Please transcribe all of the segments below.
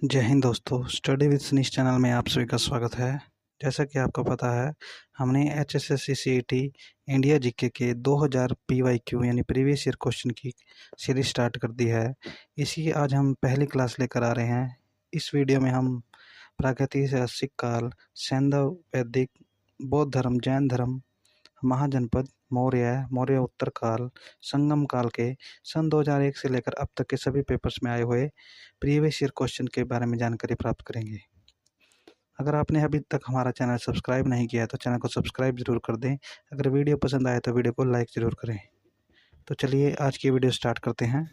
जय हिंद दोस्तों, study with Sanish channel में आप सभी का स्वागत है। जैसा कि आपको पता है, हमने HSSC CET इंडिया जीके के 2000 PYQ यानी प्रीवियस ईयर क्वेश्चन की सीरीज स्टार्ट कर दी है। इसी आज हम पहली क्लास लेकर आ रहे हैं। इस वीडियो में हम प्रागैतिक से सिख काल, सैंधव वैदिक, बौद्ध धर्म, जैन धर्म, महाजनपद, मौर्य उत्तर काल, संगम काल के सन 2001 से लेकर अब तक के सभी पेपर्स में आए हुए प्रीवियस ईयर क्वेश्चन के बारे में जानकारी प्राप्त करेंगे। अगर आपने अभी तक हमारा चैनल सब्सक्राइब नहीं किया है तो चैनल को सब्सक्राइब जरूर कर दें। अगर वीडियो पसंद आए तो वीडियो को लाइक ज़रूर करें। तो चलिए आज की वीडियो स्टार्ट करते हैं।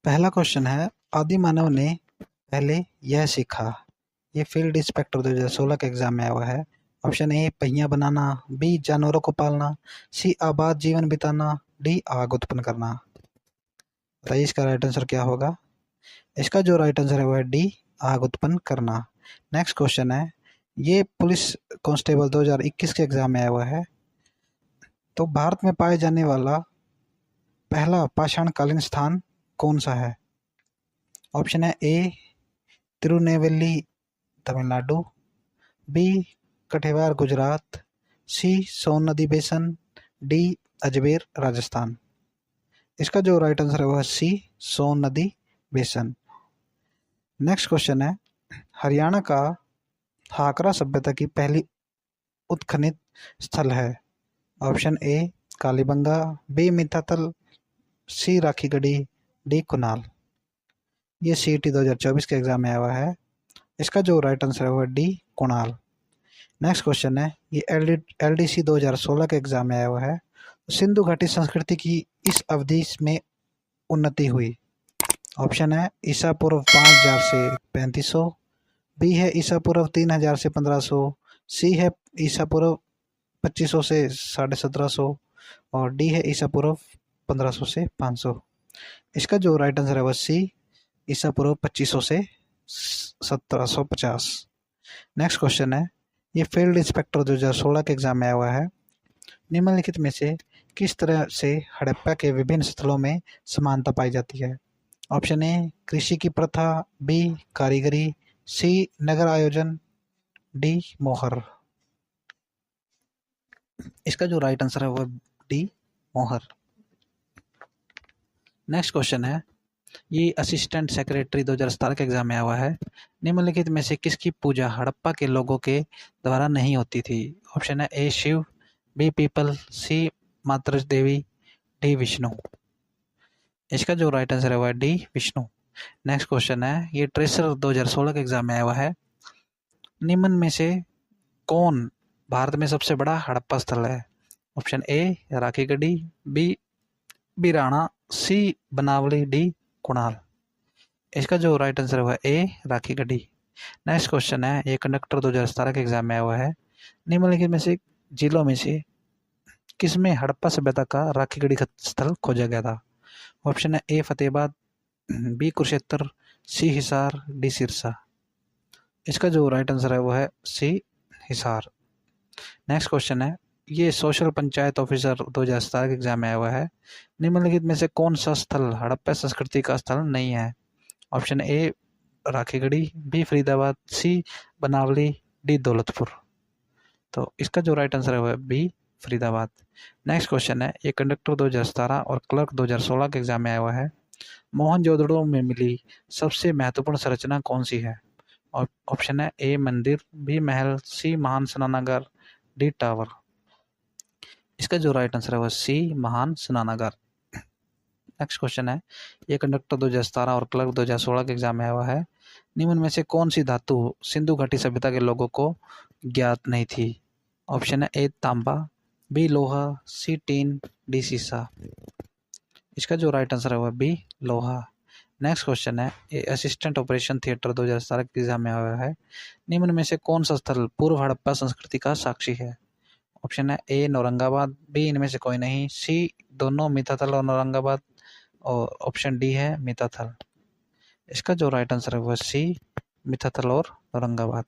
पहला क्वेश्चन है, आदि मानव ने पहले यह सीखा। ये फील्ड इंस्पेक्टर 2016 के एग्जाम में आया हुआ है। ऑप्शन ए पहिया बनाना, बी जानवरों को पालना, सी आबाद जीवन बिताना, डी आग उत्पन्न करना। बताइए इसका राइट आंसर क्या होगा। इसका जो राइट आंसर है वो है डी, आग उत्पन्न करना। नेक्स्ट क्वेश्चन है, ये पुलिस कांस्टेबल 2021 के एग्जाम में आया हुआ है। तो भारत में पाए जाने वाला पहला पाषाणकालीन स्थान कौन सा है। ऑप्शन है ए तिरुनेवेली तमिलनाडु, बी कठेवार गुजरात, सी सोन नदी बेसन, डी अजमेर राजस्थान। इसका जो राइट आंसर है वो है सी, सोन नदी बेसन। नेक्स्ट क्वेश्चन है, हरियाणा का हाकरा सभ्यता की पहली उत्खनित स्थल है। Option A Kalibanga, B Mitathal, C Rakhigarhi, D Kunal. ये CET 2024 के एग्जाम में आया हुआ है। इसका जो राइट आंसर है वो है डी, कुनाल। नेक्स्ट क्वेश्चन है, ये LDC 2016 के एग्जाम में आया हुआ है। सिंधु घाटी संस्कृति की इस अवधि में उन्नति हुई। ऑप्शन है ईसा पूर्व 5000 से 3500, बी है ईसा पूर्व 3000 से 1500, सी है ईसा पूर्व 2500 से 1750 और डी है ईसा पूर्व 1500 से 500। इसका जो राइट आंसर है वह सी, ईसा पूर्व 2500 से 1750। नेक्स्ट क्वेश्चन है, ये फील्ड इंस्पेक्टर 2016 के एग्जाम में आया हुआ है। निम्नलिखित में से किस तरह से हड़प्पा के विभिन्न स्थलों में समानता पाई जाती है। ऑप्शन ए कृषि की प्रथा, बी कारीगरी, सी नगर आयोजन, डी मोहर। इसका जो राइट आंसर है वो डी, मोहर। नेक्स्ट क्वेश्चन है, ये असिस्टेंट सेक्रेटरी 2017 के एग्जाम में आया हुआ है। निम्नलिखित में से किसकी पूजा हड़प्पा के लोगों के द्वारा नहीं होती थी। ऑप्शन है ए शिव, बी पीपल, सी मातृ देवी, डी विष्णु। इसका जो राइट आंसर है वो है डी, विष्णु। नेक्स्ट क्वेश्चन है, ये ट्रेसर 2016 के एग्जाम में आया हुआ है। निम्न में से कौन भारत में सबसे बड़ा हड़प्पा स्थल है। Option A Rakhigarhi, B Bhirrana, C Banawali, D Kunal. इसका जो राइट आंसर है वो है ए राखीगढ़ी। नेक्स्ट क्वेश्चन है, ये कंडक्टर 2017 के एग्जाम में आया हुआ है। निम्नलिखित में से जिलों में से किसमें हड़प्पा सभ्यता का राखीगढ़ी स्थल खोजा गया था। ऑप्शन है ए फतेहाबाद, बी कुरुक्षेत्र, सी हिसार, डी सिरसा। इसका जो राइट आंसर है वो है सी, हिसार। नेक्स्ट क्वेश्चन है, ये सोशल पंचायत ऑफिसर 2017 के एग्जाम में आया हुआ है। निम्नलिखित में से कौन सा स्थल हड़प्पा संस्कृति का स्थल नहीं है। Option A Rakhigarhi, B Faridabad, C Banawali, D Daulatpur. तो इसका जो राइट आंसर है वो है बी, फरीदाबाद। नेक्स्ट क्वेश्चन है, ये कंडक्टर 2017 और क्लर्क 2016 के एग्जाम में आया हुआ है। मोहनजोदड़ो में मिली सबसे महत्वपूर्ण संरचना कौन सी है। ऑप्शन है ए मंदिर, बी महल, सी महान स्नानागार, डी टावर। इसका जो राइट आंसर है वो सी, महान स्नानागार। नेक्स्ट क्वेश्चन है, ये कंडक्टर 2017 और क्लर्क 2016 के एग्जाम में आया हुआ है। निम्न में से कौन सी धातु सिंधु घाटी सभ्यता के लोगों को ज्ञात नहीं थी। ऑप्शन है ए तांबा, बी लोहा, सी टीन, डी सीसा। इसका जो राइट आंसर है वह बी, लोहा। नेक्स्ट क्वेश्चन है, ये असिस्टेंट ऑपरेशन थिएटर 2017 के एग्जाम में आया हुआ है। निम्न में से कौन सा स्थल पूर्व हड़प्पा संस्कृति का साक्षी है। ऑप्शन है ए नौरंगाबाद, बी इनमें से कोई नहीं, सी दोनों मिताथल और नौरंगाबाद, और ऑप्शन डी है मिताथल। इसका जो राइट आंसर है वह सी, मिताथल और औरंगाबाद।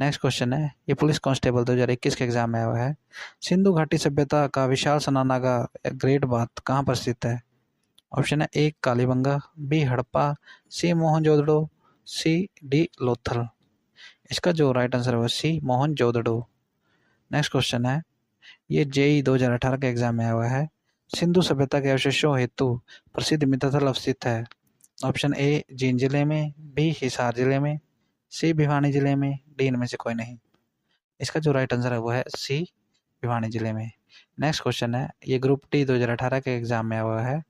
नेक्स्ट क्वेश्चन है, ये पुलिस कांस्टेबल 2021 के एग्जाम में आया हुआ है। सिंधु घाटी सभ्यता का विशाल स्नानागार ग्रेट बाथ कहाँ पर स्थित है। ऑप्शन है ए कालीबंगा, बी हड़प्पा, सी मोहनजोदड़ो, सी डी लोथल। इसका जो राइट आंसर है वो सी मोहनजोदड़ो। नेक्स्ट क्वेश्चन है, ये जेई 2018 के एग्जाम में आया हुआ है। सिंधु सभ्यता के अवशेषों हेतु प्रसिद्ध मित्रस्थल अवस्थित है। ऑप्शन ए जींद जिले में, बी हिसार जिले में, सी भिवानी जिले में, डी इनमें से कोई नहीं। इसका जो राइट आंसर है वो है सी भिवानी जिले में। नेक्स्ट क्वेश्चन है, ये ग्रुप डी 2018 के एग्जाम में आया हुआ है।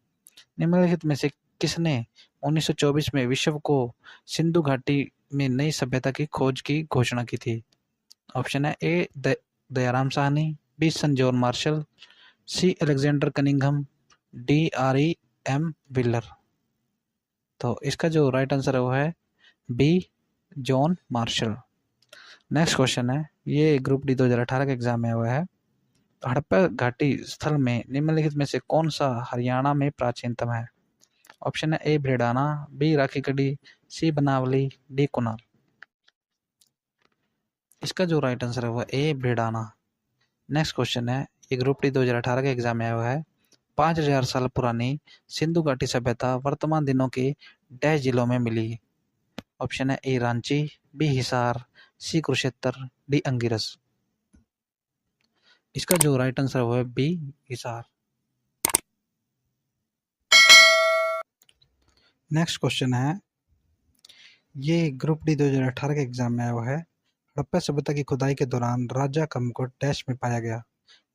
निम्नलिखित में से किसने 1924 में विश्व को सिंधु घाटी में नई सभ्यता की खोज की घोषणा की थी। ऑप्शन है A Dayaram Sahni, B sir John Marshall, C Alexander Cunningham, D R E M Wheeler. तो इसका जो राइट आंसर है वो है B John Marshall. Next question है, ये ग्रुप डी 2018 के एग्जाम में हुआ है। हड़प्पा घाटी स्थल में निम्नलिखित में से कौन सा हरियाणा में प्राचीनतम है। ऑप्शन है ए भिड़ाना, बी राखीगढ़ी, सी बनावली, डी कुनाल। इसका जो राइट आंसर है वो ए भिड़ाना। नेक्स्ट क्वेश्चन है, ये ग्रुप डी 2018 के एग्जाम में आया हुआ है। 5000 साल पुरानी सिंधु घाटी सभ्यता वर्तमान दिनों के डैश जिलों में मिली। ऑप्शन है ए रांची, बी हिसार, सी कुरुक्षेत्र, डी अंगिरस। इसका जो राइट आंसर है वो है बी हिसार। नेक्स्ट क्वेश्चन है, ये ग्रुप डी 2018 के एग्जाम में आया हुआ है। हड़प्पा सभ्यता की खुदाई के दौरान राजा का मुकुट डैश में पाया गया।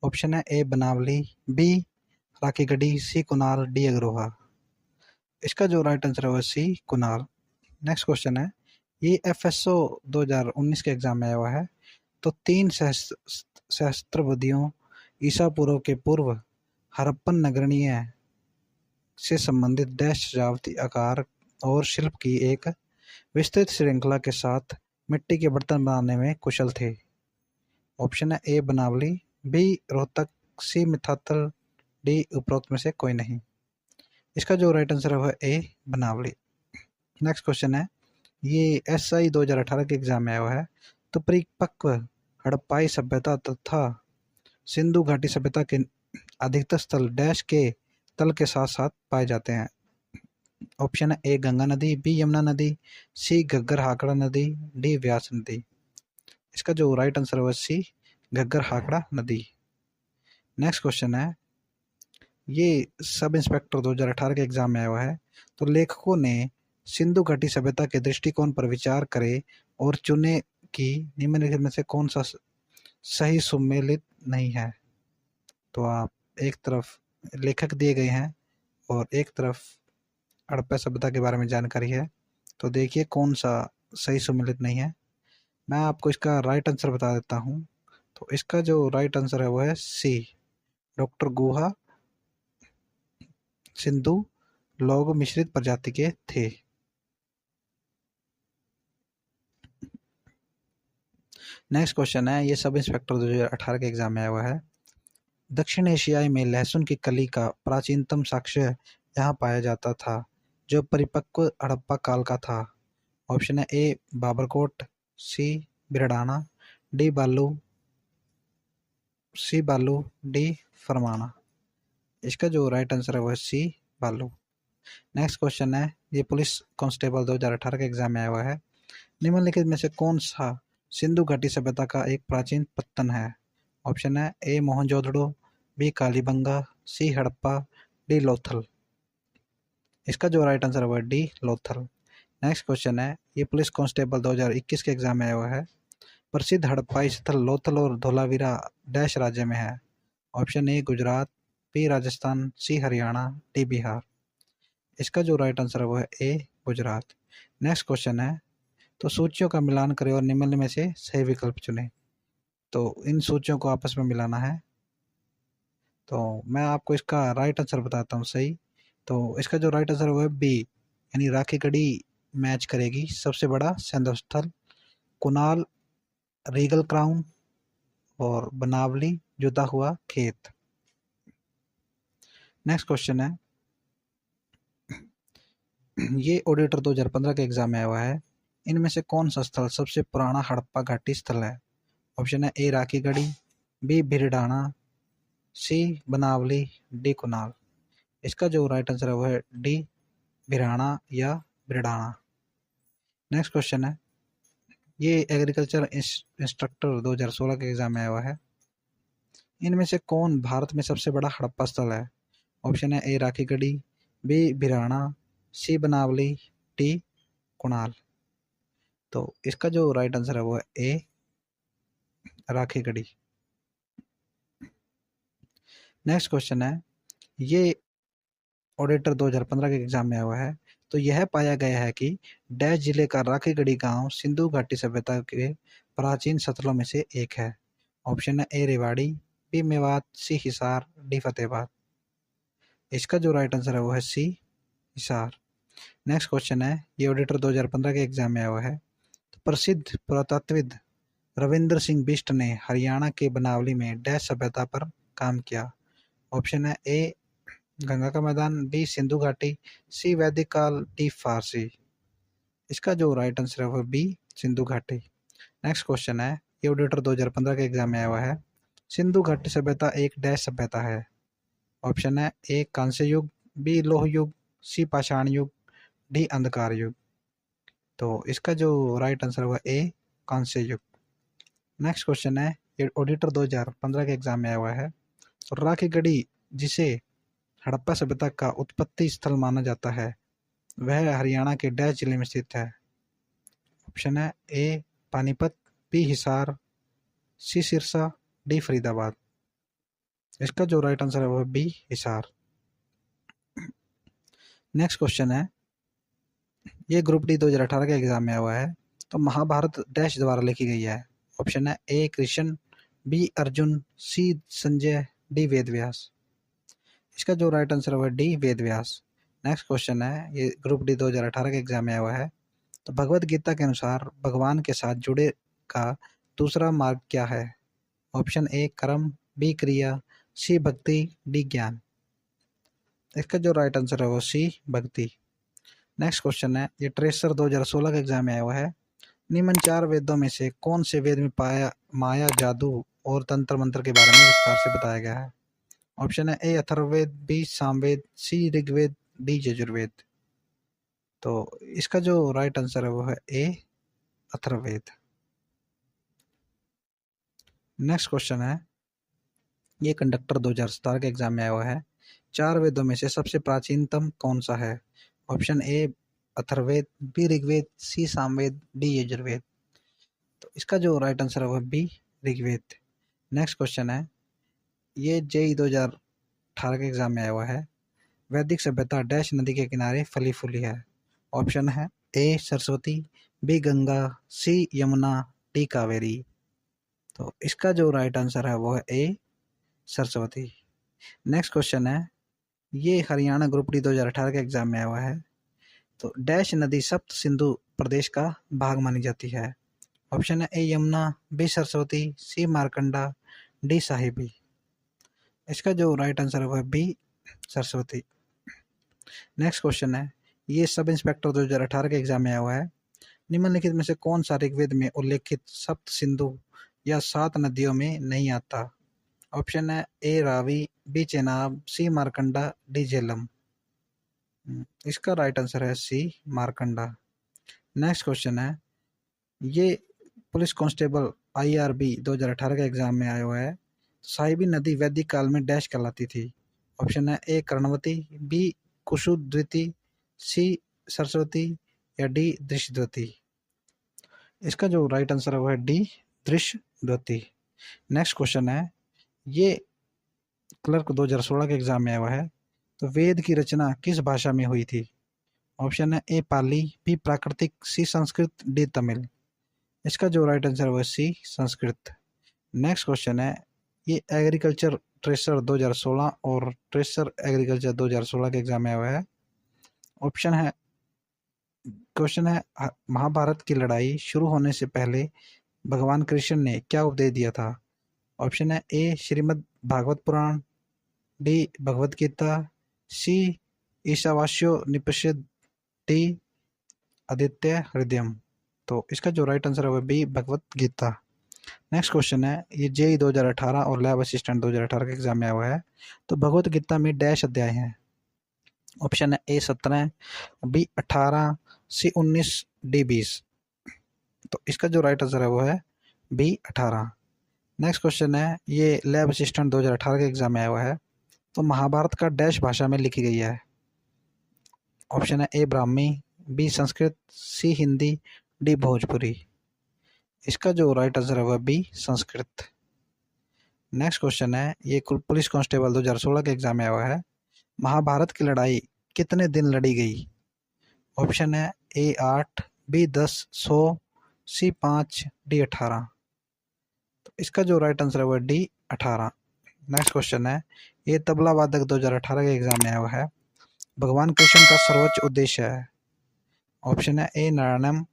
ऑप्शन है ए बनावली, बी राखीगढ़ी, सी कुनाल, डी अग्रोहा। इसका जो राइट आंसर है वो सी कुनाल। नेक्स्ट क्वेश्चन है, ये एफएसओ 2019 के एग्जाम में आया हुआ है। तो 3 सहस्त्राब्दियों ईसा पूर्व के पूर्व हड़प्पन नगरीय से संबंधित डैश सजावटी आकार और शिल्प की एक विस्तृत श्रृंखला के साथ मिट्टी के बर्तन बनाने में कुशल थे। ऑप्शन है ए बनावली, बी रोहतक, सी मिथातल, डी उपरोक्त में से कोई नहीं। इसका जो राइट आंसर है वह ए बनावली। नेक्स्ट क्वेश्चन है, ये एसआई 2018 के एग्जाम में आया हुआ है। तो परिपक्व हड़प्पाई सभ्यता तथा सिंधु घाटी सभ्यता के अधिकतर स्थल डैश के तल के साथ साथ पाए जाते हैं। ऑप्शन है ए गंगा नदी, बी यमुना नदी, सी घग्गर हाकड़ा नदी, डी व्यास नदी। इसका जो राइट आंसर है वह सी घग्गर हाकड़ा नदी। नेक्स्ट क्वेश्चन है, ये सब इंस्पेक्टर 2018 के एग्जाम में आया हुआ है। तो लेखकों ने सिंधु घाटी सभ्यता के दृष्टिकोण पर विचार करे और चुने कि निम्नलिखित में से कौन सा सही सुमेलित नहीं है। तो आप एक तरफ लेखक दिए गए हैं और एक तरफ हड़प्पा सभ्यता के बारे में जानकारी है। तो देखिए कौन सा सही सुमेलित नहीं है। मैं आपको इसका राइट आंसर बता देता हूँ। तो इसका जो राइट आंसर है वो है सी डॉक्टर गुहा सिंधु लोग मिश्रित प्रजाति के थे। नेक्स्ट क्वेश्चन है, ये सब इंस्पेक्टर 2018 के एग्जाम में आया हुआ है। दक्षिण एशियाई में लहसुन की कली का प्राचीनतम साक्ष्य यहाँ पाया जाता था, जो परिपक्व हड़प्पा काल का था। ऑप्शन है ए बाबरकोट, सी बिरडाना, डी बालू, सी बालू, डी फरमाना। इसका जो राइट आंसर है वह सी बालू। नेक्स्ट क्वेश्चन है, ये पुलिस कांस्टेबल 2018 के एग्जाम में आया हुआ है। निम्नलिखित में से कौन सा सिंधु घाटी सभ्यता का एक प्राचीन पत्तन है। ऑप्शन है ए मोहनजोदड़ो, बी कालीबंगा, सी हड़प्पा, डी लोथल। इसका जो राइट आंसर है वह डी लोथल। नेक्स्ट क्वेश्चन है, ये पुलिस कांस्टेबल 2021 के एग्जाम में आया हुआ है। प्रसिद्ध हड़प्पाई स्थल लोथल और धोलावीरा डैश राज्य में है। Option A Gujarat, B Rajasthan, C Haryana, D Bihar. इसका जो राइट आंसर है वो है ए गुजरात। नेक्स्ट क्वेश्चन है, तो सूचियों का मिलान करें और निम्न में से सही विकल्प चुनें। तो इन सूचियों को आपस में मिलाना है। तो मैं आपको इसका राइट आंसर बताता हूँ सही। तो इसका जो राइट आंसर है वो है बी, यानी राखीगढ़ी मैच करेगी सबसे बड़ा सैंधव स्थल, कुनाल रीगल क्राउन और बनावली जुदा हुआ खेत। नेक्स्ट क्वेश्चन है, ये ऑडिटर 2015 के एग्जाम में आया हुआ है। इनमें से कौन सा स्थल सबसे पुराना हड़प्पा घाटी स्थल है। ऑप्शन है ए राखीगढ़ी, बी भिरडाना, सी बनावली, डी कुनाल। इसका जो राइट आंसर है वो है डी, बिरहाना या बिरडाना। नेक्स्ट क्वेश्चन है, ये एग्रीकल्चर इंस्ट्रक्टर 2016 के एग्जाम में आया हुआ है। इनमें से कौन भारत में सबसे बड़ा हड़प्पा स्थल है? ऑप्शन है ए राखीगढ़ी, बी बिरहाना, सी बनावली, डी कुणाल। तो इसका जो राइट आंसर है वो है ए राखीगढ़ी। नेक्स्ट क्वेश्चन है, ये ऑडिटर 2015 के एग्जाम में आया हुआ है। तो यह पाया गया है कि डैश जिले का राखीगढ़ी गांव सिंधु घाटी सभ्यता के प्राचीन स्थलों में से एक है। ऑप्शन है ए रेवाड़ी, बी मेवात, सी हिसार, डी फतेहाबाद। इसका जो राइट आंसर है वो है सी हिसार। नेक्स्ट क्वेश्चन है, ये ऑडिटर 2015 के एग्जाम में आया हुआ है। तो प्रसिद्ध पुरातत्वविद रविंद्र सिंह बिष्ट ने हरियाणा के बनावली में डैश सभ्यता पर काम किया। ऑप्शन है ए गंगा का मैदान, बी सिंधु घाटी, सी वैदिक काल, डी फारसी। इसका जो राइट आंसर है वो बी सिंधु घाटी। नेक्स्ट क्वेश्चन है, ये ऑडिटर 2015 के एग्जाम में आया हुआ है। सिंधु घाटी सभ्यता एक डैश सभ्यता है। ऑप्शन है ए कांस्य युग, बी लौह युग, सी पाषाण युग, डी अंधकार युग। तो इसका जो राइट आंसर हुआ ए कांस्य युग। नेक्स्ट क्वेश्चन है, ये ऑडिटर 2015 के एग्जाम में आया हुआ है। तो राखीगढ़ी जिसे हड़प्पा सभ्यता का उत्पत्ति स्थल माना जाता है, वह हरियाणा के डैश जिले में स्थित है। ऑप्शन है ए पानीपत, बी हिसार, सी सिरसा, डी फरीदाबाद। इसका जो राइट आंसर है वो बी हिसार। नेक्स्ट क्वेश्चन है, ये ग्रुप डी 2018 के एग्जाम में आया हुआ है। तो महाभारत डैश द्वारा लिखी गई है। ऑप्शन है ए कृष्ण, बी अर्जुन, सी संजय, डी वेदव्यास। इसका जो राइट आंसर है डी वेदव्यास। नेक्स्ट क्वेश्चन है, ये ग्रुप डी 2018 के एग्जाम में आया हुआ है। तो भगवत गीता के अनुसार भगवान के साथ जुड़े का दूसरा मार्ग क्या है? ऑप्शन ए कर्म, बी क्रिया, सी भक्ति, डी ज्ञान। इसका जो राइट आंसर है वो सी भक्ति। नेक्स्ट क्वेश्चन है, ये ट्रेसर 2016 के एग्जाम में आया हुआ है। निम्न चार वेदों में से कौन से वेद में पाया माया, जादू और तंत्र मंत्र के बारे में विस्तार से बताया गया है? ऑप्शन है ए अथर्ववेद, बी सामवेद, सी ऋग्वेद, डी यजुर्वेद। तो इसका जो राइट आंसर है वो है ए अथर्ववेद। नेक्स्ट क्वेश्चन है, ये कंडक्टर 2017 के एग्जाम में आया हुआ है। चार वेदों में से सबसे प्राचीनतम कौन सा है? Option A Atharvaveda, B Rigveda, C Samaveda, D Yajurveda. तो इसका जो राइट आंसर है वो बी ऋग्वेद। नेक्स्ट क्वेश्चन है, ये जेई 2018 के एग्जाम में आया हुआ है। वैदिक सभ्यता डैश नदी के किनारे फली फूली है। ऑप्शन है ए सरस्वती, बी गंगा, सी यमुना, डी कावेरी। तो इसका जो राइट आंसर है वो है ए सरस्वती। नेक्स्ट क्वेश्चन है, ये हरियाणा ग्रुप डी 2018 के एग्जाम में आया हुआ है। तो डैश नदी सप्त सिंधु प्रदेश का भाग मानी जाती है। ऑप्शन है ए यमुना, बी सरस्वती, सी मारकंडा, डी साहिबी। इसका जो राइट आंसर है वो है बी सरस्वती। नेक्स्ट क्वेश्चन है, ये सब इंस्पेक्टर 2018 के एग्जाम में आया हुआ है। निम्नलिखित में से कौन सा ऋग्वेद में उल्लेखित सप्त सिंधु या 7 नदियों में नहीं आता? ऑप्शन है ए रावी, बी चेनाब, सी मारकंडा, डी झेलम। इसका राइट आंसर है सी मारकंडा। नेक्स्ट क्वेश्चन है, ये पुलिस कांस्टेबल IRB 2018 के एग्जाम में आया हुआ है। साहिबी नदी वैदिक काल में डैश कहलाती थी। ऑप्शन है ए कर्णवती, बी कुशुद्वती, सी सरस्वती या डी दृश्यद्वती। इसका जो राइट आंसर है वो है डी दृश्यद्वती। नेक्स्ट क्वेश्चन है, ये क्लर्क 2016 के एग्जाम में आया हुआ है। तो वेद की रचना किस भाषा में हुई थी? ऑप्शन है ए पाली, बी प्राकृतिक, सी संस्कृत, डी तमिल। इसका जो राइट आंसर है वो सी संस्कृत। नेक्स्ट क्वेश्चन है, ये एग्रीकल्चर ट्रेसर 2016 और ट्रेसर एग्रीकल्चर 2016 के एग्जाम में आया हुआ है। ऑप्शन है, क्वेश्चन है, महाभारत की लड़ाई शुरू होने से पहले भगवान कृष्ण ने क्या उपदेश दिया था? ऑप्शन है ए श्रीमद् भागवत पुराण, डी भगवत गीता, सी ईशावास्यो निपनिषद, डी आदित्य हृदयम। तो इसका जो राइट आंसर है वो B Bhagavad Gita. Next question है, ये जेई 2018 और लैब असिस्टेंट 2018 के एग्जाम में आया हुआ है। तो भगवत गीता में डैश अध्याय हैं? ऑप्शन है ए 17, बी 18, सी 19, डी 20। तो इसका जो राइट आंसर है वो है बी 18। नेक्स्ट क्वेश्चन है, ये लैब असिस्टेंट 2018 के एग्जाम में आया हुआ है। तो महाभारत का डैश भाषा में लिखी गई है। ऑप्शन है ए ब्राह्मी, बी संस्कृत, सी हिंदी, डी भोजपुरी। इसका जो राइट आंसर है वह बी संस्कृत। नेक्स्ट क्वेश्चन है, ये पुलिस कांस्टेबल 2016 के एग्जाम में आया हुआ है। महाभारत की लड़ाई कितने दिन लड़ी गई? ऑप्शन है ए 8, बी 10, 100, सी 5, डी 18। तो इसका जो राइट आंसर है वह डी 18। नेक्स्ट क्वेश्चन है, ये तबला वादक 2018 के एग्जाम में आया हुआ है। भगवान कृष्ण का सर्वोच्च उद्देश्य है। ऑप्शन है ए नारायणम,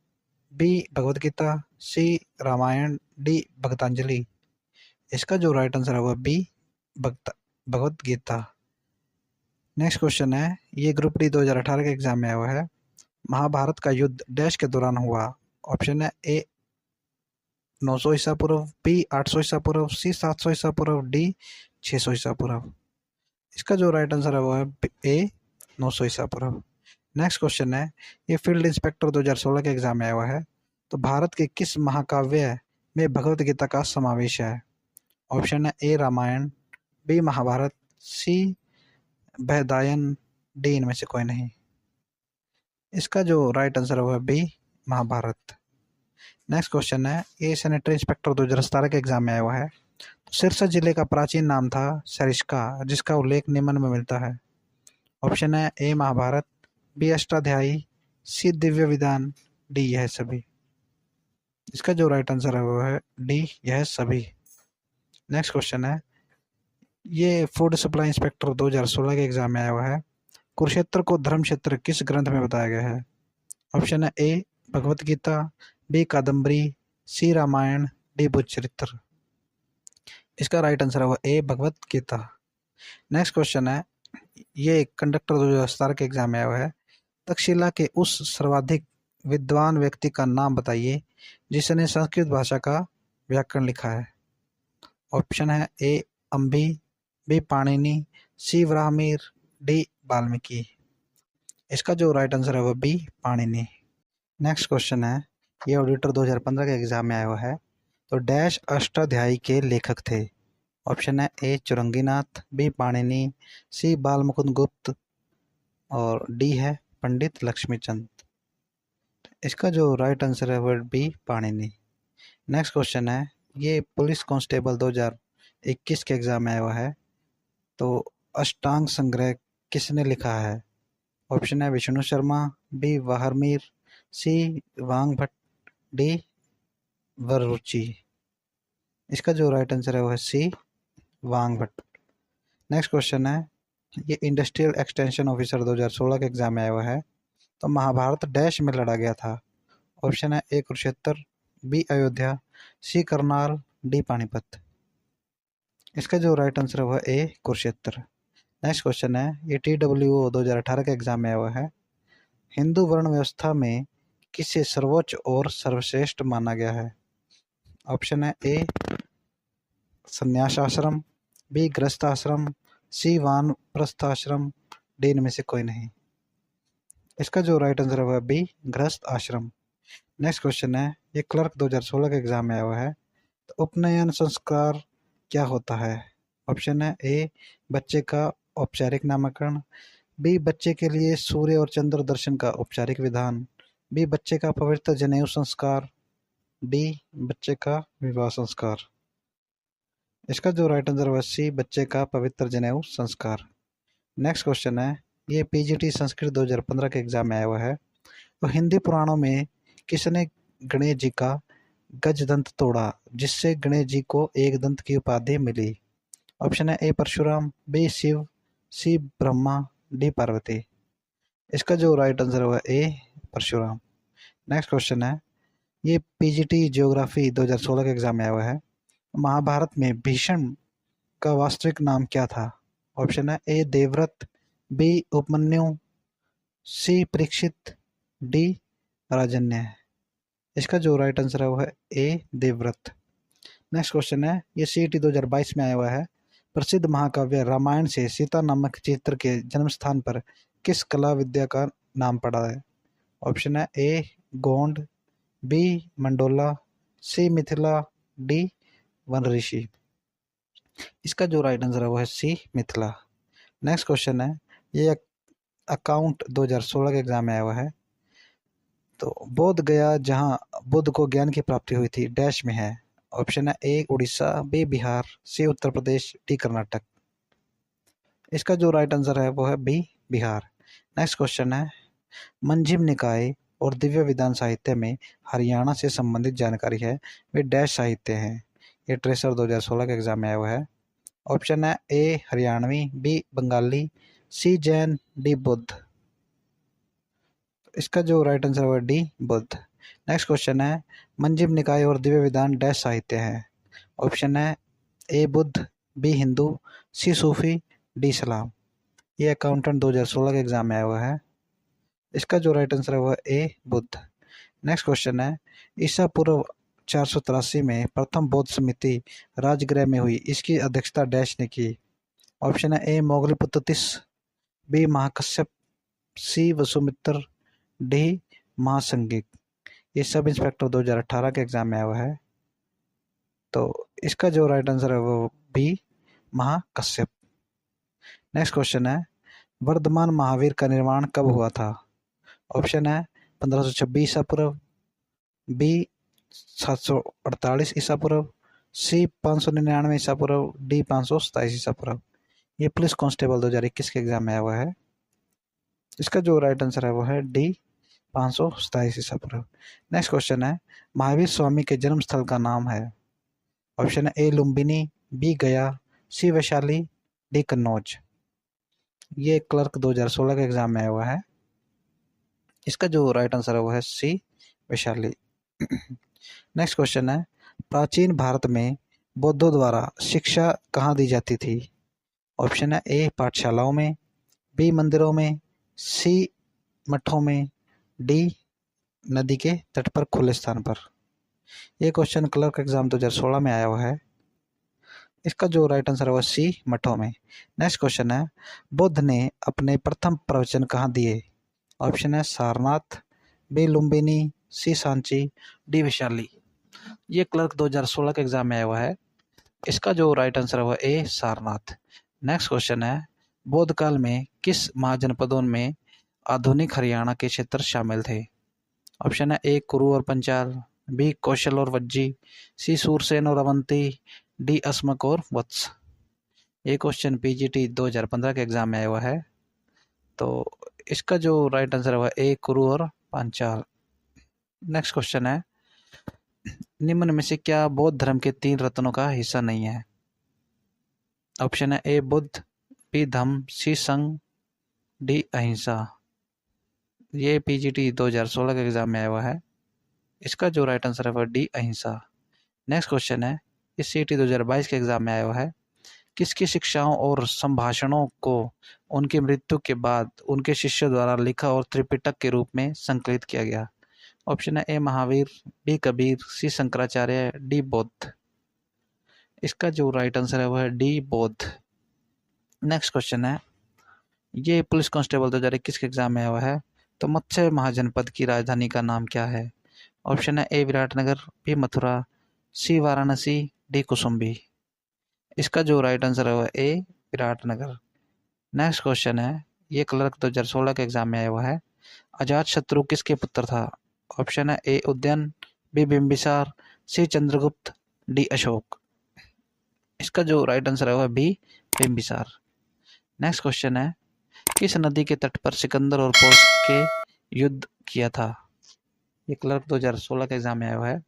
बी भगवत गीता, सी रामायण, डी भक्तांजलि। इसका जो राइट आंसर है वह B Bhagavad Gita. Next question है, ये ग्रुप डी 2018 के एग्जाम में आया हुआ है। महाभारत का युद्ध डैश के दौरान हुआ। ऑप्शन है ए 900 ईसा पूर्व, बी 800 ईसा पूर्व, सी 700 ईसा पूर्व, डी 600 ईसा पूर्व। इसका जो राइट आंसर है वो है ए 900 ईसा पूर्व। नेक्स्ट क्वेश्चन है, ये फील्ड इंस्पेक्टर 2016 के एग्जाम में आया हुआ है। तो भारत के किस महाकाव्य में भगवत गीता का समावेश है? ऑप्शन है ए रामायण, बी महाभारत, सी बहदायन, डी इनमें से कोई नहीं। इसका जो राइट आंसर है वो है बी महाभारत। नेक्स्ट क्वेश्चन है, ये सैनिटरी इंस्पेक्टर 2017 के एग्जाम में आया हुआ है। तो सिरसा जिले का प्राचीन नाम था सरिस्का, जिसका उल्लेख निम्न में मिलता है। ऑप्शन है ए महाभारत, बी अष्टाध्यायी, सी दिव्य विधान, डी यह सभी। इसका जो राइट आंसर है वो है डी यह सभी। नेक्स्ट क्वेश्चन है, ये फूड सप्लाई इंस्पेक्टर 2016 के एग्जाम में आया हुआ है। कुरुक्षेत्र को धर्म क्षेत्र किस ग्रंथ में बताया गया है? ऑप्शन है ए भगवत गीता, बी कादम्बरी, सी रामायण, डी बुद्धचरित्र। इसका राइट आंसर है वो ए भगवत गीता। नेक्स्ट क्वेश्चन है, ये कंडक्टर 2017 के एग्जाम में आया हुआ है। तक्षशिला के उस सर्वाधिक विद्वान व्यक्ति का नाम बताइए जिसने संस्कृत भाषा का व्याकरण लिखा है। ऑप्शन है ए अम्बी, बी पाणिनि, सी वराहमिहिर, डी वाल्मीकि। इसका जो राइट आंसर है वो बी पाणिनि। नेक्स्ट क्वेश्चन है, ये ऑडिटर 2015 के एग्जाम में आया हुआ है। तो डैश अष्टाध्यायी के लेखक थे। ऑप्शन है ए चुरंगीनाथ, बी पाणिनि, सी बाल मुकुंद गुप्त, और डी है पंडित लक्ष्मीचंद। इसका जो राइट आंसर है वो बी पाणिनि। नेक्स्ट क्वेश्चन है, ये पुलिस कांस्टेबल 2021 के एग्जाम में आया हुआ है। तो अष्टांग संग्रह किसने लिखा है? ऑप्शन है विष्णु शर्मा, बी वाहरमीर, सी वांग भट्ट, डी वररुचि। इसका जो राइट आंसर है वो है सी वांग भट्ट। नेक्स्ट क्वेश्चन है, ये इंडस्ट्रियल एक्सटेंशन ऑफिसर 2016 के एग्जाम में आया हुआ है। तो महाभारत डैश में लड़ा गया था। ऑप्शन है ए कुरुक्षेत्र, बी अयोध्या, सी करनाल, डी पानीपत। इसका जो राइट आंसर है वह ए कुरुक्षेत्र। नेक्स्ट क्वेश्चन है, ये TWO 2018 के एग्जाम में आया हुआ है। हिंदू वर्ण व्यवस्था में किसे सर्वोच्च और सर्वश्रेष्ठ माना गया है? ऑप्शन है ए संन्यास आश्रम, बी गृहस्थ आश्रम, सी वानप्रस्थ आश्रम, डी इनमें से कोई नहीं। इसका जो राइट आंसर है वह बी गृहस्थ आश्रम। नेक्स्ट क्वेश्चन है, ये क्लर्क 2016 के एग्जाम में आया हुआ है। तो उपनयन संस्कार क्या होता है? ऑप्शन है ए बच्चे का औपचारिक नामकरण, बी बच्चे के लिए सूर्य और चंद्र दर्शन का औपचारिक विधान, बी बच्चे का पवित्र जनेऊ संस्कार, डी बच्चे का विवाह संस्कार। इसका जो राइट आंसर है सी बच्चे का पवित्र जनेऊ संस्कार। नेक्स्ट क्वेश्चन है, ये PGT संस्कृत 2015 के एग्जाम में आया हुआ है। तो हिंदी पुराणों में किसने गणेश जी का गज दंत तोड़ा जिससे गणेश जी को एक दंत की उपाधि मिली? ऑप्शन है ए परशुराम, बी शिव, सी ब्रह्मा, डी पार्वती। इसका जो राइट आंसर है ए परशुराम। नेक्स्ट क्वेश्चन है, ये PGT ज्योग्राफी 2016 के एग्जाम में आया हुआ है। महाभारत में भीष्म का वास्तविक नाम क्या था? ऑप्शन है ए देवव्रत, बी उपमन्यु, सी परीक्षित, डी राजन्य। इसका जो राइट आंसर है वो है ए देवव्रत। नेक्स्ट क्वेश्चन है, ये CET 2022 में आया हुआ है। प्रसिद्ध महाकाव्य रामायण से सीता नामक चित्र के जन्म स्थान पर किस कला विद्या का नाम पड़ा है? ऑप्शन है ए गोंड, बी मंडोला, सी मिथिला, डी वन ऋषि। इसका जो राइट आंसर है वो है सी मिथिला। नेक्स्ट क्वेश्चन है, ये अकाउंट 2016 के एग्जाम में आया हुआ है। तो बोध गया जहां बुद्ध को ज्ञान की प्राप्ति हुई थी डैश में है? ऑप्शन है ए उड़ीसा, बी बिहार, सी उत्तर प्रदेश, डी कर्नाटक। इसका जो राइट आंसर है वो है बी बिहार। नेक्स्ट क्वेश्चन है, मंजिम निकाय और दिव्य विधान साहित्य में हरियाणा से संबंधित जानकारी है वे डैश साहित्य हैं? ये ट्रेसर 2016 के एग्जाम में आया हुआ है। ऑप्शन है ए हरियाणवी, बी बंगाली, सी जैन, डी बुद्ध। इसका जो राइट आंसर है डी बुद्ध। नेक्स्ट क्वेश्चन है, मंजिम निकाय और दिव्य विधान डैश साहित्य है? ऑप्शन है ए बुद्ध, बी हिंदू, सी सूफी, डी इस्लाम। ये अकाउंटेंट 2016 के एग्जाम में आया हुआ है। इसका जो राइट आंसर है वो ए बुद्ध। नेक्स्ट क्वेश्चन है, ईसा पूर्व 483 में प्रथम बौद्ध समिति राजगृह में हुई, इसकी अध्यक्षता डैश ने की? ऑप्शन है ए मोगलीपुत्र तीस, बी महाकश्यप, सी वसुमित्र, डी महासंगिक। ये सब इंस्पेक्टर 2018 के एग्जाम में आया हुआ है। तो इसका जो राइट आंसर है वो बी महाकश्यप। नेक्स्ट क्वेश्चन है, वर्धमान महावीर का निर्माण कब हुआ था? ऑप्शन है 1526 ईसा पूर्व, बी 748 ईसा पूर्व, सी 599 ईसा पूर्व, डी 527 ईसा पूर्व। ये पुलिस कांस्टेबल 2021 के एग्जाम में आया हुआ है। इसका जो राइट आंसर है वो है डी 527 ईसा पूर्व। नेक्स्ट क्वेश्चन है, महावीर स्वामी के जन्म स्थल का नाम है? ऑप्शन है ए लुम्बिनी, बी गया, सी वैशाली, डी कन्नौज। ये क्लर्क 2016 के एग्जाम में आया हुआ है। इसका जो राइट आंसर है वो है सी वैशाली। नेक्स्ट क्वेश्चन है, प्राचीन भारत में बौद्धों द्वारा शिक्षा कहाँ दी जाती थी? ऑप्शन है ए पाठशालाओं में, बी मंदिरों में, सी मठों में, डी नदी के तट पर खुले स्थान पर। यह क्वेश्चन क्लर्क एग्जाम 2016 में आया हुआ है। इसका जो राइट आंसर है वो सी मठों में। नेक्स्ट क्वेश्चन है, बुद्ध ने अपने प्रथम प्रवचन कहाँ दिए? ऑप्शन है सारनाथ, बी लुम्बिनी, सी सांची, डी विशाली। ये क्लर्क 2016 के एग्जाम में आया हुआ है। इसका जो राइट आंसर है वो ए सारनाथ। नेक्स्ट क्वेश्चन है, बौद्ध काल में किस महाजनपदों में आधुनिक हरियाणा के क्षेत्र शामिल थे? ऑप्शन है ए कुरु और पंचाल, बी कौशल और वज्जी, सी सूरसेन और अवंती, डी अस्मक और वत्स। ये क्वेश्चन पीजीटी 2015 के एग्जाम में आया हुआ है। तो इसका जो राइट आंसर है वह ए कुरु और पांचाल। नेक्स्ट क्वेश्चन है, निम्न में से क्या बौद्ध धर्म के 3 रत्नों का हिस्सा नहीं है? ऑप्शन है ए बुद्ध, बी धम्म, सी संघ, डी अहिंसा। ये पीजीटी 2016 के एग्जाम में आया हुआ है। इसका जो राइट आंसर है वह डी अहिंसा। नेक्स्ट क्वेश्चन है, इस सीटी 2022 के एग्जाम में आया हुआ है, किसकी शिक्षाओं और संभाषणों को उनकी मृत्यु के बाद उनके शिष्यों द्वारा लिखा और त्रिपिटक के रूप में संकलित किया गया? ऑप्शन है ए महावीर, बी कबीर, सी शंकराचार्य, डी बौद्ध। इसका जो राइट आंसर है वह है डी बौद्ध। नेक्स्ट क्वेश्चन है, ये पुलिस कांस्टेबल 2021 के एग्जाम में आया हुआ है। तो मत्स्य महाजनपद की राजधानी का नाम क्या है? ऑप्शन है ए विराटनगर, बी मथुरा, सी वाराणसी, डी कुसुम्बी। इसका जो राइट आंसर है वह ए विराटनगर। नेक्स्ट क्वेश्चन है, ये क्लर्क 2016 के एग्जाम में आया हुआ है। अजात शत्रु किसके पुत्र था? ऑप्शन है ए उदयन, बी बिंबिसार, सी चंद्रगुप्त, डी अशोक। इसका जो राइट आंसर है वह बी बिंबिसार। नेक्स्ट क्वेश्चन है, किस नदी के तट पर सिकंदर और पोर्स के युद्ध किया था? ये क्लर्क 2016 के एग्जाम में आया हुआ है।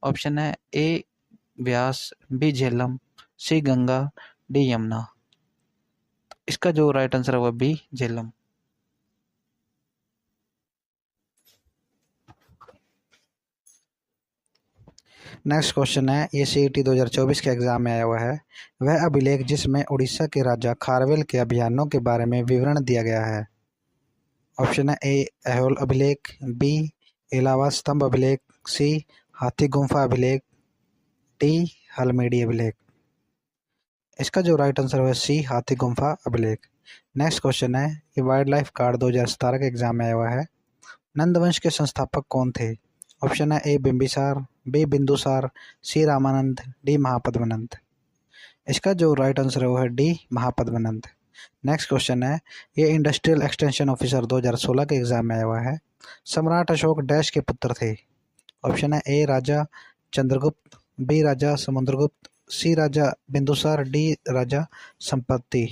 ऑप्शन है ए व्यास, बी झेलम, सी गंगा, डी यमुना। इसका जो राइट आंसर है वह बी झेलम। नेक्स्ट क्वेश्चन है, ये सीईटी 2024 के एग्जाम में आया हुआ है। वह अभिलेख जिसमें उड़ीसा के राजा खारवेल के अभियानों के बारे में विवरण दिया गया है? ऑप्शन है ए ऐहोल अभिलेख, बी इलाहाबाद स्तंभ अभिलेख, सी हाथी गुम्फा अभिलेख, डी हलमेडी अभिलेख। इसका जो राइट आंसर है सी हाथी गुम्फा अभिलेख। नेक्स्ट क्वेश्चन है, ये वाइल्ड लाइफ कार्ड 2017 के एग्जाम में आया हुआ है। नंदवंश के संस्थापक कौन थे? ऑप्शन है ए बिंबिसार, बी बिंदुसार, सी रामानंद, डी महापद्मनंद। इसका जो राइट आंसर है वो है डी महापद्मनंद। नेक्स्ट क्वेश्चन है, ये इंडस्ट्रियल एक्सटेंशन ऑफिसर 2016 के एग्जाम में आया हुआ है। सम्राट अशोक डैश के पुत्र थे? ऑप्शन है ए राजा चंद्रगुप्त, बी राजा समुद्रगुप्त, सी राजा बिंदुसार, डी राजा संपत्ति।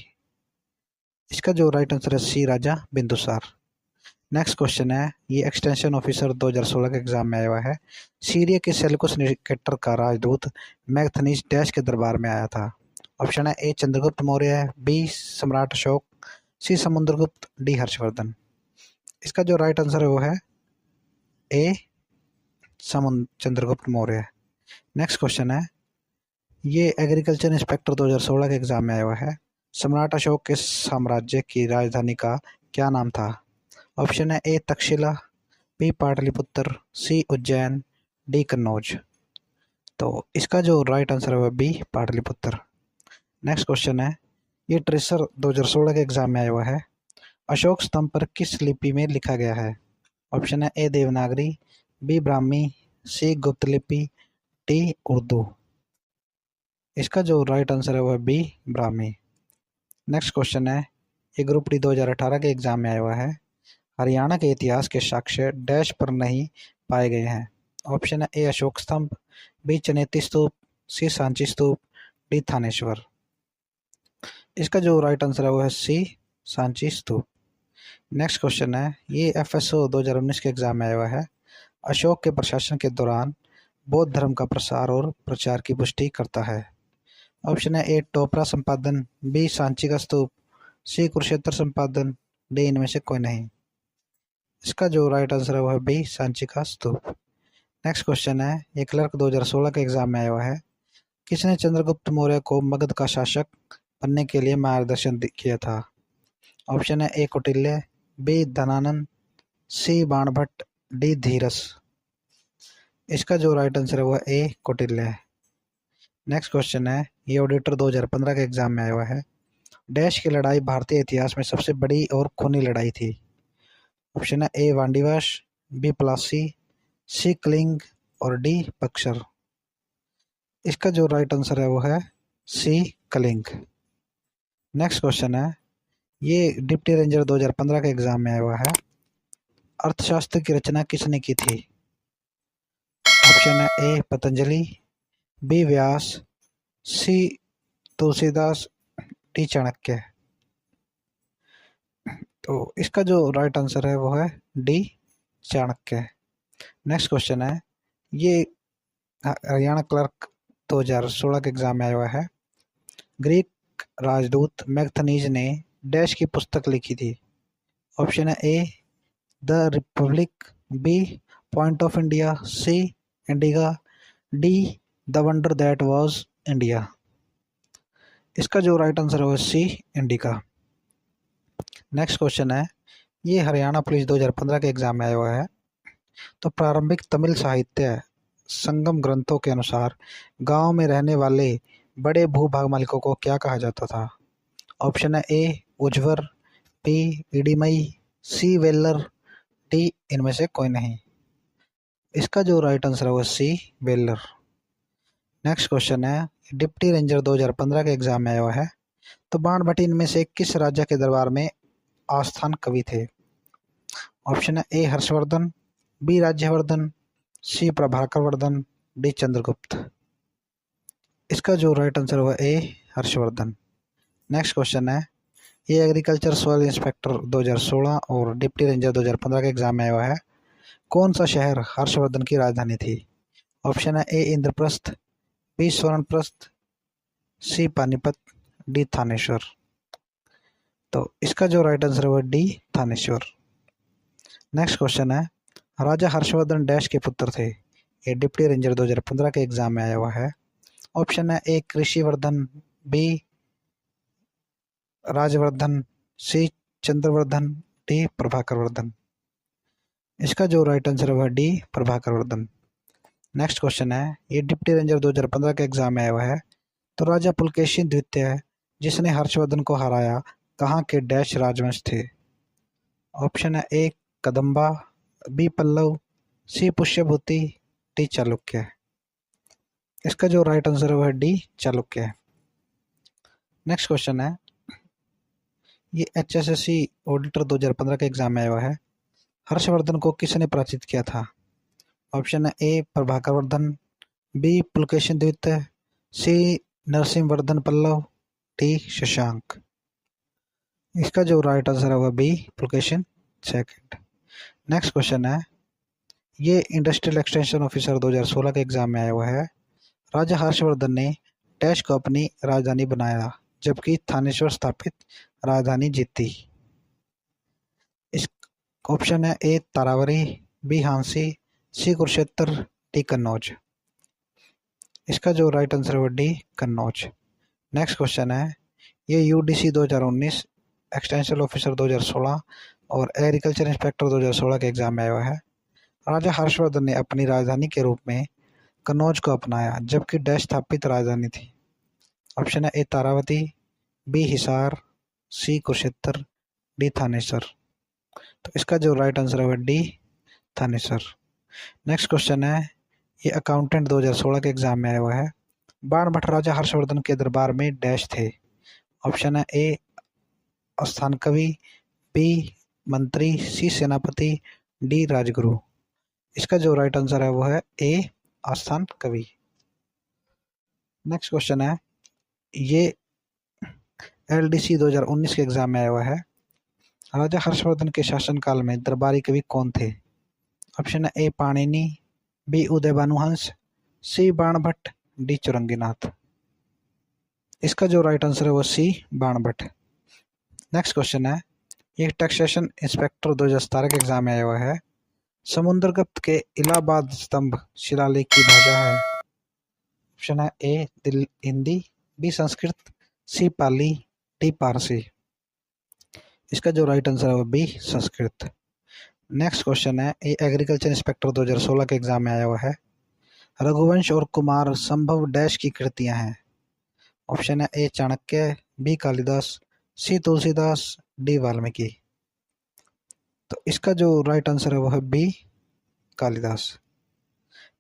इसका जो राइट आंसर है सी राजा बिंदुसार। नेक्स्ट क्वेश्चन है, ये एक्सटेंशन ऑफिसर 2016 के एग्जाम में आया हुआ है। सीरिया के सेल्यूकस निकेटर का राजदूत मैगथनीज डैश के दरबार में आया था? ऑप्शन है ए चंद्रगुप्त मौर्य, बी सम्राट अशोक, सी समुद्रगुप्त, डी हर्षवर्धन। इसका जो राइट आंसर है वो है ए चंद्रगुप्त मौर्य। नेक्स्ट क्वेश्चन है, ये एग्रीकल्चर इंस्पेक्टर 2016 के एग्जाम में आया हुआ है। सम्राट अशोक के साम्राज्य की राजधानी का क्या नाम था? ऑप्शन है ए तक्षशिला, बी पाटलिपुत्र, सी उज्जैन, डी कन्नौज। तो इसका जो राइट आंसर है वह बी पाटलिपुत्र। नेक्स्ट क्वेश्चन है, ये ट्रेसर 2016 के एग्जाम में आया हुआ है। अशोक स्तंभ पर किस लिपि में लिखा गया है? ऑप्शन है ए देवनागरी, बी ब्राह्मी, सी गुप्त लिपि, डी उर्दू। इसका जो राइट आंसर है वह बी ब्राह्मी। नेक्स्ट क्वेश्चन है, ये ग्रुप डी 2018 के एग्जाम में आया हुआ है। हरियाणा के इतिहास के साक्ष्य डैश पर नहीं पाए गए हैं? ऑप्शन है ए अशोक स्तंभ, बी चनेती स्तूप, सी सांची स्तूप, डी थानेश्वर। इसका जो राइट आंसर है वो है सी सांची स्तूप। नेक्स्ट क्वेश्चन है, ये एफएसओ 2019 के एग्जाम में आया हुआ है। अशोक के प्रशासन के दौरान बौद्ध धर्म का प्रसार और प्रचार की पुष्टि करता है? ऑप्शन है ए टोपरा संपादन, बी सांची का स्तूप, सी कुरुक्षेत्र संपादन, डी इनमें से कोई नहीं। इसका जो राइट आंसर है वह है बी सांची का स्तूप। नेक्स्ट क्वेश्चन है, ये क्लर्क 2016 के एग्जाम में आया हुआ है। किसने चंद्रगुप्त मौर्य को मगध का शासक बनने के लिए मार्गदर्शन किया था? ऑप्शन है ए कौटिल्य, बी धनानंद, सी बाणभट्ट, डी धीरस। इसका जो राइट आंसर है वह ए कौटिल्य है। नेक्स्ट क्वेश्चन है, ये ऑडिटर 2015 के एग्जाम में आया हुआ है। डैश की लड़ाई भारतीय इतिहास में सबसे बड़ी और खूनी लड़ाई थी? ऑप्शन है ए वांडीवाश, बी प्लासी, सी कलिंग और डी बक्सर। इसका जो राइट आंसर है वो है सी कलिंग। नेक्स्ट क्वेश्चन है, ये डिप्टी रेंजर 2015 के एग्जाम में आया हुआ है। अर्थशास्त्र की रचना किसने की थी? ऑप्शन है ए पतंजलि, बी व्यास, सी तुलसीदास, डी चाणक्य। तो इसका जो राइट आंसर है वो है डी चाणक्य। नेक्स्ट क्वेश्चन है, ये हरियाणा क्लर्क 2016 के एग्जाम में आया हुआ है। ग्रीक राजदूत मैगथनीज ने डैश की पुस्तक लिखी थी? ऑप्शन है A the republic, B point of India, C Indica, D the wonder that was India. इसका जो राइट आंसर है वो सी इंडिका। नेक्स्ट क्वेश्चन है, ये हरियाणा पुलिस 2015 के एग्जाम में आया हुआ है। तो प्रारंभिक तमिल साहित्य संगम ग्रंथों के अनुसार गांव में रहने वाले बड़े भूभाग मालिकों को क्या कहा जाता था? ऑप्शन है ए उज्वर, बी इडिमई, सी वेल्लर, डी इनमें से कोई नहीं। इसका जो राइट आंसर है वो सी वेल्लर। नेक्स्ट क्वेश्चन है, डिप्टी रेंजर 2015 के एग्जाम में आया हुआ है। तो बाणभट्ट इनमें से किस राजा के दरबार में आस्थान कवि थे? ऑप्शन है ए हर्षवर्धन, बी राज्यवर्धन, सी प्रभाकर वर्धन, डी चंद्रगुप्त। इसका जो राइट आंसर हुआ ए हर्षवर्धन। नेक्स्ट क्वेश्चन है, ये एग्रीकल्चर सॉइल इंस्पेक्टर 2016 और डिप्टी रेंजर 2015 के एग्जाम में आया हुआ है। कौन सा शहर हर्षवर्धन की राजधानी थी? ऑप्शन है ए इंद्रप्रस्थ, बी स्वर्णप्रस्थ, सी पानीपत, डी थानेश्वर। तो इसका जो राइट आंसर है वो डी थानेश्वर। नेक्स्ट क्वेश्चन है, राजा हर्षवर्धन डैश के पुत्र थे? ये डिप्टी रेंजर 2015 के एग्जाम में आया हुआ है। ऑप्शन है ए कृषिवर्धन, बी राजवर्धन, सी चंद्रवर्धन, डी प्रभाकर वर्धन। इसका जो राइट आंसर है वह D Prabhakar Vardhan. Next question है, ये डिप्टी रेंजर 2015 के एग्जाम में आया हुआ है। तो राजा पुलकेशिन द्वितीय जिसने हर्षवर्धन को हराया कहाँ के डैश राजवंश थे? ऑप्शन है ए कदम्बा, बी पल्लव, सी पुष्यभूति, डी चालुक्य। इसका जो राइट आंसर है वो है डी चालुक्य। नेक्स्ट क्वेश्चन है, ये HSSC ऑडिटर 2015 का एग्जाम में आया हुआ है। हर्षवर्धन को किसने पराजित किया था? ऑप्शन है ए प्रभाकर वर्धन, बी पुलकेशिन द्वितीय, सी नरसिंहवर्धन पल्लव, डी शशांक। इसका जो राइट आंसर है वह B Pulakeshin second. Next question है, ये इंडस्ट्रियल एक्सटेंशन ऑफिसर 2016 के एग्जाम में आया हुआ है। राजा हर्षवर्धन ने डैश को अपनी राजधानी बनाया जबकि थानेश्वर स्थापित राजधानी जीती। इस ऑप्शन है ए तारावरी, बी हांसी, सी कुरुक्षेत्र, डी कन्नौज। इसका जो राइट आंसर है वो डी कन्नौज। नेक्स्ट क्वेश्चन है, ये UDC 2019 एक्सटेंशन ऑफिसर 2016 और एग्रीकल्चर इंस्पेक्टर 2016 के एग्जाम में आया हुआ है। राजा हर्षवर्धन ने अपनी राजधानी के रूप में कन्नौज को अपनाया जबकि डैश स्थापित राजधानी थी। ऑप्शन है ए तारावती, बी हिसार, सी कुरुक्षेत्र, डी थानेसर। तो इसका जो राइट आंसर है वह डी थानेसर। नेक्स्ट क्वेश्चन है, ये अकाउंटेंट 2016 के एग्जाम में आया हुआ है। बाणभट्ट राजा हर्षवर्धन के दरबार में डैश थे। ऑप्शन है ए आस्थान कवि, बी मंत्री, सी सेनापति, डी राजगुरु। इसका जो राइट आंसर है वो है ए आस्थान कवि। नेक्स्ट क्वेश्चन है, ये LDC 2019 के एग्जाम में आया हुआ है। राजा हर्षवर्धन के शासनकाल में दरबारी कवि कौन थे? ऑप्शन है ए पाणिनि, बी उदय भानुहंस, सी बाणभट्ट, डी चौरंगीनाथ। इसका जो राइट आंसर है वो सी बाणभट्ट। नेक्स्ट क्वेश्चन है, ये टैक्सेशन इंस्पेक्टर 2017 के एग्जाम में आया हुआ है। समुद्रगुप्त के इलाहाबाद स्तंभ शिलालेख की भाषा है। ऑप्शन है ए हिंदी, बी संस्कृत, सी पाली, डी पारसी। इसका जो राइट आंसर है वो बी संस्कृत। नेक्स्ट क्वेश्चन है, ये एग्रीकल्चर इंस्पेक्टर 2016 के एग्जाम में आया हुआ है। रघुवंश और कुमार संभव डैश की कृतियां हैं। ऑप्शन है ए चाणक्य, बी कालिदास, सी तुलसीदास, डी वाल्मीकि। तो इसका जो राइट आंसर है वो है बी कालिदास।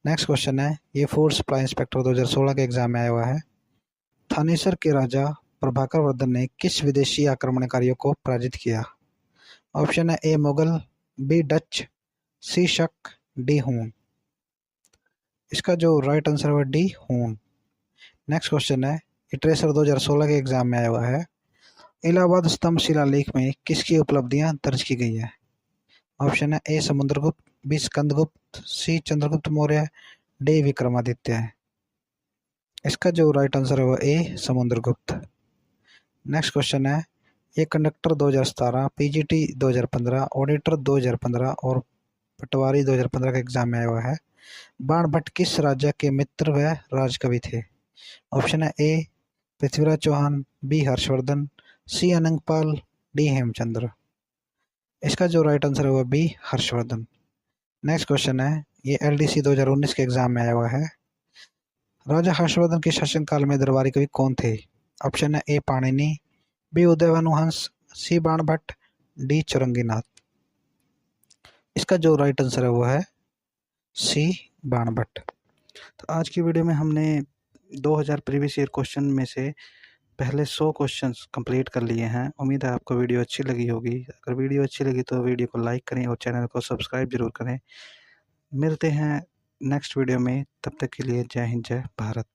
नेक्स्ट क्वेश्चन है, ये फूड सप्लाई इंस्पेक्टर 2016 के एग्जाम में आया हुआ है। थानेसर के राजा प्रभाकर वर्धन ने किस विदेशी आक्रमणकारियों को पराजित किया? ऑप्शन है ए मुगल, बी डच, सी शक, डी हून। इसका जो राइट आंसर है डी हून। नेक्स्ट क्वेश्चन है, ट्रेसर 2016 के एग्जाम में आया हुआ है। इलाहाबाद स्तंभ शिलालेख में किसकी उपलब्धियां दर्ज की गई है? ऑप्शन है ए समुद्रगुप्त, बी स्कंदगुप्त, सी चंद्रगुप्त मौर्य, डी विक्रमादित्य है। इसका जो राइट आंसर है वो ए समुद्रगुप्त। नेक्स्ट क्वेश्चन है, ये कंडक्टर 2017, PGT 2015, ऑडिटर 2015 और पटवारी 2015 का एग्जाम में आया हुआ है। बाणभट्ट किस राजा के मित्र व राजकवि थे? ऑप्शन है ए पृथ्वीराज चौहान, बी हर्षवर्धन, सी अनंगपाल, डी हेमचंद्र। इसका जो राइट आंसर है वो बी हर्षवर्धन। नेक्स्ट क्वेश्चन है, ये LDC 2019 के एग्जाम में आया हुआ है। राजा हर्षवर्धन के शासनकाल में दरबारी कवि कौन थे? ऑप्शन है ए पाणिनि, बी उदय भानुहंस, सी बाणभट्ट, डी चौरंगीनाथ। इसका जो राइट आंसर है वो है सी बाणभट्ट। तो आज की वीडियो में हमने 2000 प्रीवियस ईयर क्वेश्चन में से पहले 100 क्वेश्चंस कंप्लीट कर लिए हैं। उम्मीद है आपको वीडियो अच्छी लगी होगी। अगर वीडियो अच्छी लगी तो वीडियो को लाइक करें और चैनल को सब्सक्राइब जरूर करें। मिलते हैं नेक्स्ट वीडियो में, तब तक के लिए जय हिंद जय भारत।